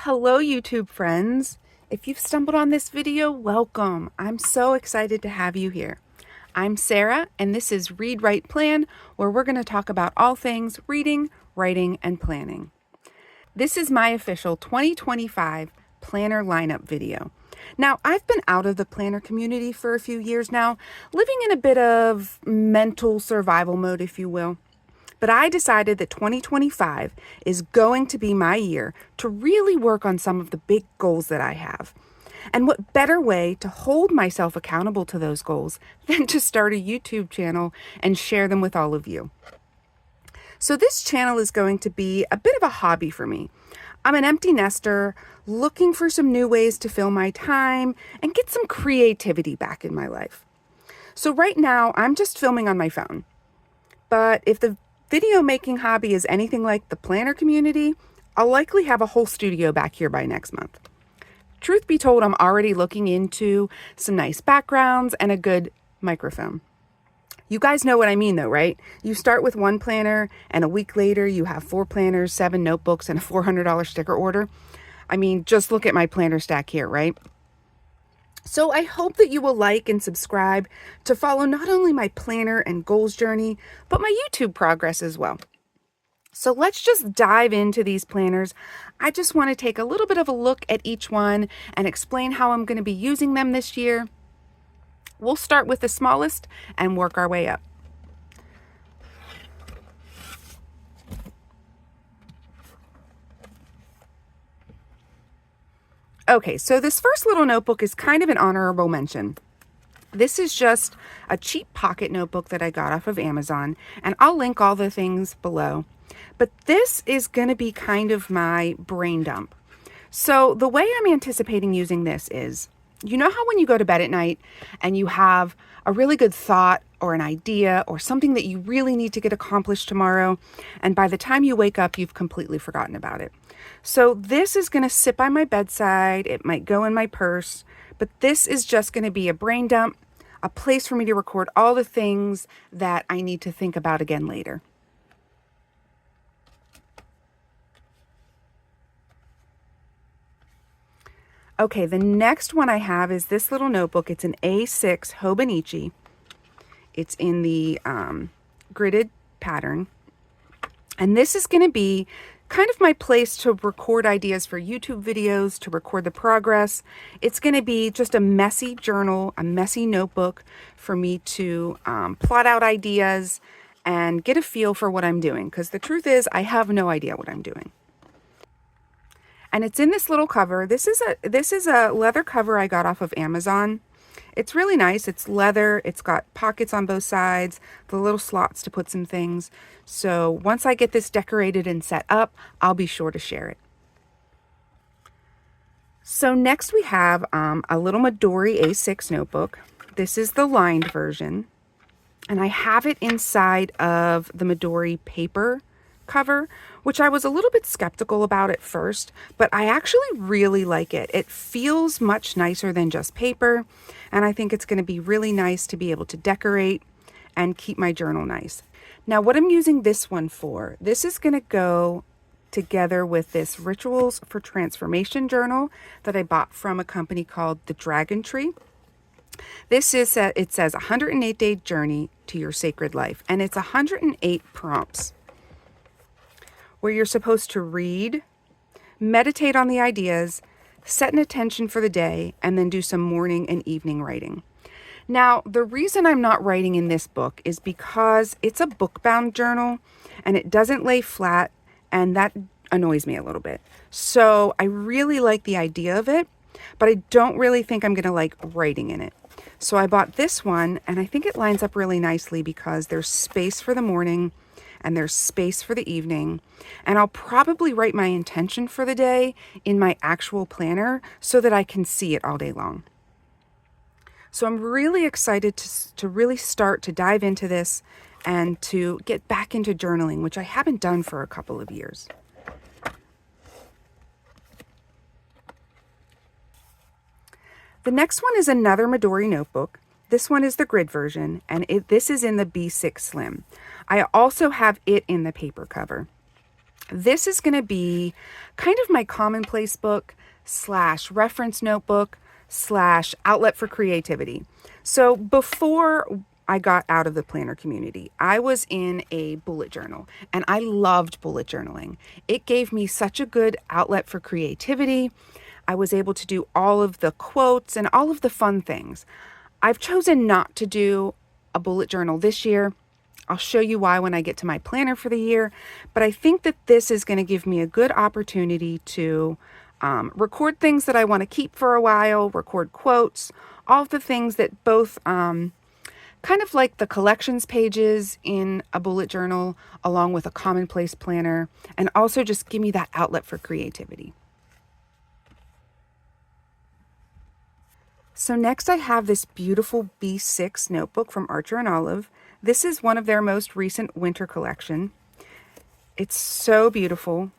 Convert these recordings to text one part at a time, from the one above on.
Hello, YouTube friends. If you've stumbled on this video, welcome. I'm so excited to have you here. I'm Sarah, and this is Read, Write, Plan, where we're going to talk about all things reading, writing, and planning. This is my official 2025 planner lineup video. Now, I've been out of the planner community for a few years now, living in a bit of mental survival mode, if you will. But I decided that 2025 is going to be my year to really work on some of the big goals that I have. And what better way to hold myself accountable to those goals than to start a YouTube channel and share them with all of you. So this channel is going to be a bit of a hobby for me. I'm an empty nester looking for some new ways to fill my time and get some creativity back in my life. So right now I'm just filming on my phone. But if the video making hobby is anything like the planner community, I'll likely have a whole studio back here by next month. Truth be told, I'm already looking into some nice backgrounds and a good microphone. You guys know what I mean though, right? You start with one planner and a week later you have 4 planners, 7 notebooks, and a $400 sticker order. I mean, just look at my planner stack here, right? So I hope that you will like and subscribe to follow not only my planner and goals journey, but my YouTube progress as well. So let's just dive into these planners. I just want to take a little bit of a look at each one and explain how I'm going to be using them this year. We'll start with the smallest and work our way up. Okay, so this first little notebook is kind of an honorable mention. This is just a cheap pocket notebook that I got off of Amazon, and I'll link all the things below. But this is going to be kind of my brain dump. So the way I'm anticipating using this is, you know how when you go to bed at night and you have a really good thought or an idea or something that you really need to get accomplished tomorrow, and by the time you wake up, you've completely forgotten about it. So this is going to sit by my bedside. It might go in my purse, but this is just going to be a brain dump, a place for me to record all the things that I need to think about again later. Okay, the next one I have is this little notebook. It's an A6 Hobonichi. It's in the gridded pattern. And this is going to be kind of my place to record ideas for YouTube videos, to record the progress. It's going to be just a messy journal, a messy notebook for me to plot out ideas and get a feel for what I'm doing. Because the truth is, I have no idea what I'm doing. And it's in this little cover. This is a leather cover I got off of Amazon. It's really nice. It's leather. It's got pockets on both sides, the little slots to put some things. So once I get this decorated and set up, I'll be sure to share it. So next we have a little Midori A6 notebook. This is the lined version. And I have it inside of the Midori paper cover, which I was a little bit skeptical about at first, but I actually really like it. It feels much nicer than just paper, and I think it's going to be really nice to be able to decorate and keep my journal nice. Now, what I'm using this one for, this is going to go together with this Rituals for Transformation journal that I bought from a company called the Dragontree. This is, it says 108-day journey to your sacred life, and it's 108 prompts where you're supposed to read, meditate on the ideas, set an intention for the day, and then do some morning and evening writing. Now, the reason I'm not writing in this book is because it's a book-bound journal and it doesn't lay flat, and that annoys me a little bit. So I really like the idea of it, but I don't really think I'm going to like writing in it. So I bought this one, and I think it lines up really nicely because there's space for the morning and there's space for the evening. And I'll probably write my intention for the day in my actual planner so that I can see it all day long. So I'm really excited to really start to dive into this and to get back into journaling, which I haven't done for a couple of years. The next one is another Midori notebook. This one is the grid version, and this is in the B6 Slim. I also have it in the paper cover. This is going to be kind of my commonplace book slash reference notebook slash outlet for creativity. So before I got out of the planner community, I was in a bullet journal and I loved bullet journaling. It gave me such a good outlet for creativity. I was able to do all of the quotes and all of the fun things. I've chosen not to do a bullet journal this year. I'll show you why when I get to my planner for the year, but I think that this is going to give me a good opportunity to record things that I want to keep for a while, record quotes, all of the things that both kind of like the collections pages in a bullet journal, along with a commonplace planner, and also just give me that outlet for creativity. So next I have this beautiful B6 notebook from Archer and Olive. This is one of their most recent winter collection. It's so beautiful.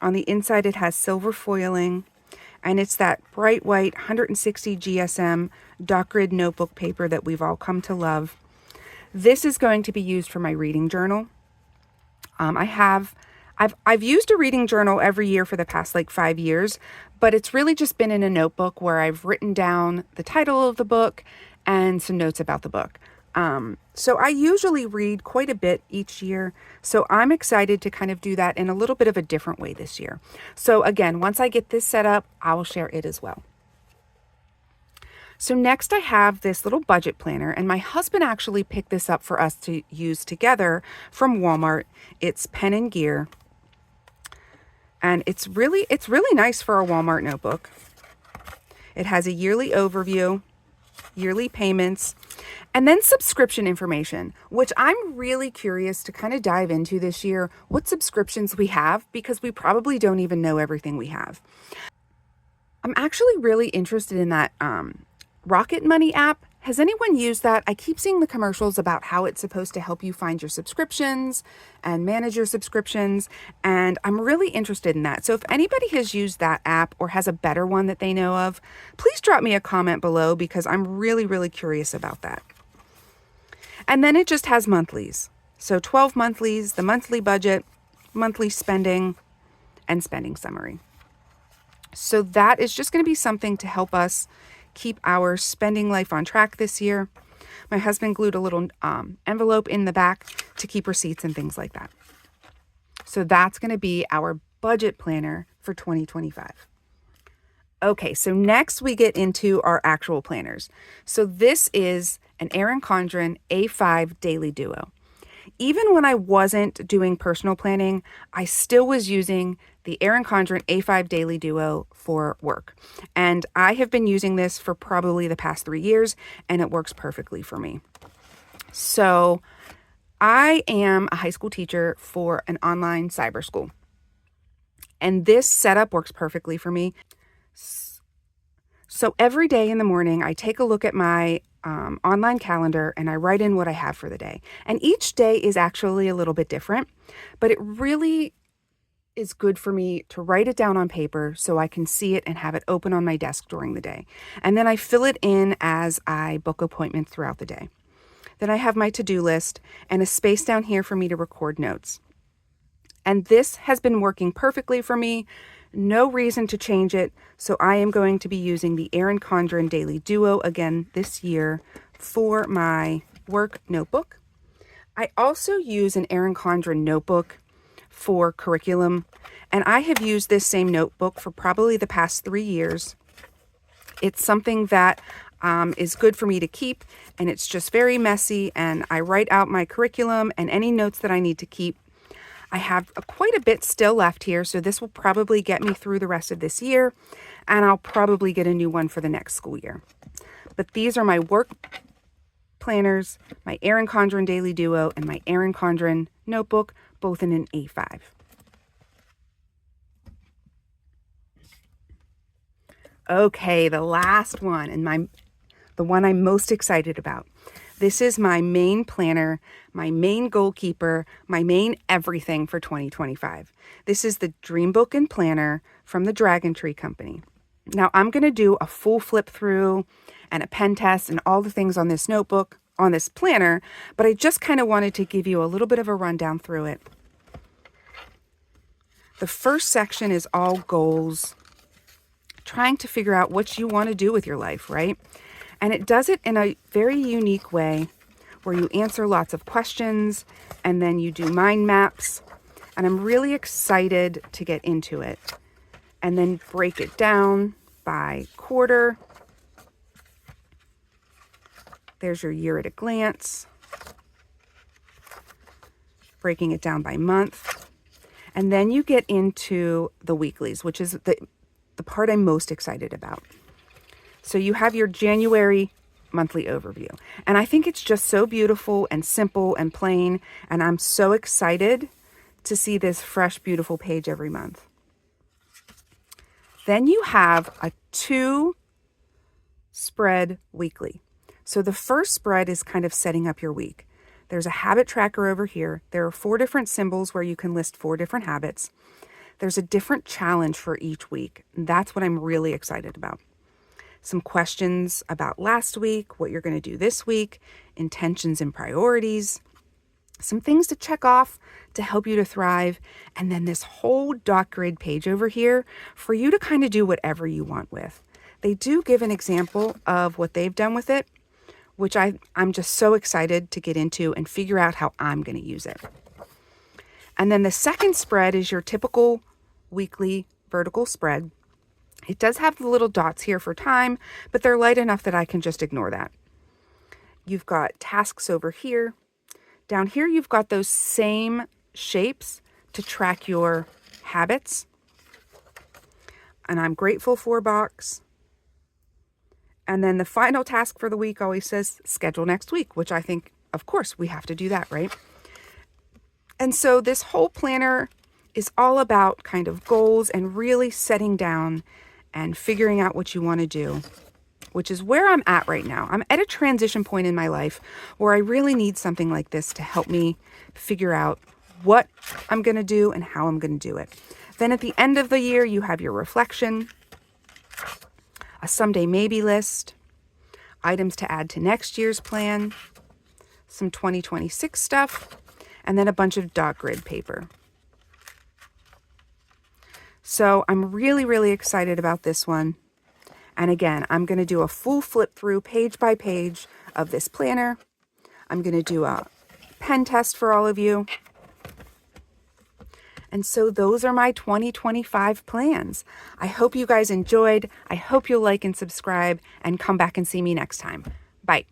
On the inside it has silver foiling, and it's that bright white 160 GSM dot grid notebook paper that we've all come to love. This is going to be used for my reading journal. I've used a reading journal every year for the past 5 years, but it's really just been in a notebook where I've written down the title of the book and some notes about the book. So I usually read quite a bit each year, so I'm excited to kind of do that in a little bit of a different way this year. So again, once I get this set up, I will share it as well. So next I have this little budget planner, and my husband actually picked this up for us to use together from Walmart. It's Pen and Gear, and it's really nice for a Walmart notebook. It has a yearly overview, yearly payments, and then subscription information, which I'm really curious to kind of dive into this year, what subscriptions we have, because we probably don't even know everything we have. I'm actually really interested in that Rocket Money app. Has anyone used that? I keep seeing the commercials about how it's supposed to help you find your subscriptions and manage your subscriptions, and I'm really interested in that. So if anybody has used that app or has a better one that they know of, please drop me a comment below, because I'm really curious about that. And then it just has monthlies. So 12 monthlies, the monthly budget, monthly spending, and spending summary. So that is just going to be something to help us keep our spending life on track this year. My husband glued a little envelope in the back to keep receipts and things like that. So that's going to be our budget planner for 2025. Okay, so next we get into our actual planners. So this is an Erin Condren A5 Daily Duo. Even when I wasn't doing personal planning, I still was using the Erin Condren A5 Daily Duo for work. And I have been using this for probably the past 3 years, and it works perfectly for me. So I am a high school teacher for an online cyber school, and this setup works perfectly for me. So every day in the morning, I take a look at my online calendar and I write in what I have for the day. And each day is actually a little bit different, but it really is good for me to write it down on paper so I can see it and have it open on my desk during the day. And then I fill it in as I book appointments throughout the day. Then I have my to-do list and a space down here for me to record notes. And this has been working perfectly for me. No reason to change it. So I am going to be using the Erin Condren Daily Duo again this year for my work notebook. I also use an Erin Condren notebook for curriculum, and I have used this same notebook for probably the past 3 years. It's something that is good for me to keep, and it's just very messy, and I write out my curriculum and any notes that I need to keep. I have quite a bit still left here, so this will probably get me through the rest of this year, and I'll probably get a new one for the next school year. But these are my work planners, my Erin Condren Daily Duo, and my Erin Condren notebook, both in an A5. Okay, the last one, and the one I'm most excited about. This is my main planner, my main goalkeeper, my main everything for 2025. This is the Dreambook and Planner from the Dragontree company. Now I'm going to do a full flip through and a pen test and all the things on this notebook, on this planner, but I just kind of wanted to give you a little bit of a rundown through it. The first section is all goals, trying to figure out what you want to do with your life, right? And it does it in a very unique way where you answer lots of questions and then you do mind maps. And I'm really excited to get into it and then break it down by quarter. There's your year at a glance. Breaking it down by month. And then you get into the weeklies, which is the part I'm most excited about. So you have your January monthly overview. And I think it's just so beautiful and simple and plain. And I'm so excited to see this fresh, beautiful page every month. Then you have a 2-spread weekly. So the first spread is kind of setting up your week. There's a habit tracker over here. There are 4 different symbols where you can list 4 different habits. There's a different challenge for each week. That's what I'm really excited about. Some questions about last week, what you're going to do this week, intentions and priorities, some things to check off to help you to thrive, and then this whole dot grid page over here for you to kind of do whatever you want with. They do give an example of what they've done with it, which I'm just so excited to get into and figure out how I'm going to use it. And then the second spread is your typical weekly vertical spread. It does have the little dots here for time, but they're light enough that I can just ignore that. You've got tasks over here. Down here, you've got those same shapes to track your habits. And I'm grateful for box. And then the final task for the week always says schedule next week, which I think, of course, we have to do that, right? And so this whole planner is all about kind of goals and really setting down and figuring out what you want to do, which is where I'm at right now. I'm at a transition point in my life where I really need something like this to help me figure out what I'm going to do and how I'm going to do it. Then at the end of the year, you have your reflection, a someday maybe list, items to add to next year's plan, some 2026 stuff, and then a bunch of dot grid paper. So I'm really, really excited about this one. And again, I'm going to do a full flip through page by page of this planner. I'm going to do a pen test for all of you. And so those are my 2025 plans. I hope you guys enjoyed. I hope you'll like and subscribe and come back and see me next time. Bye.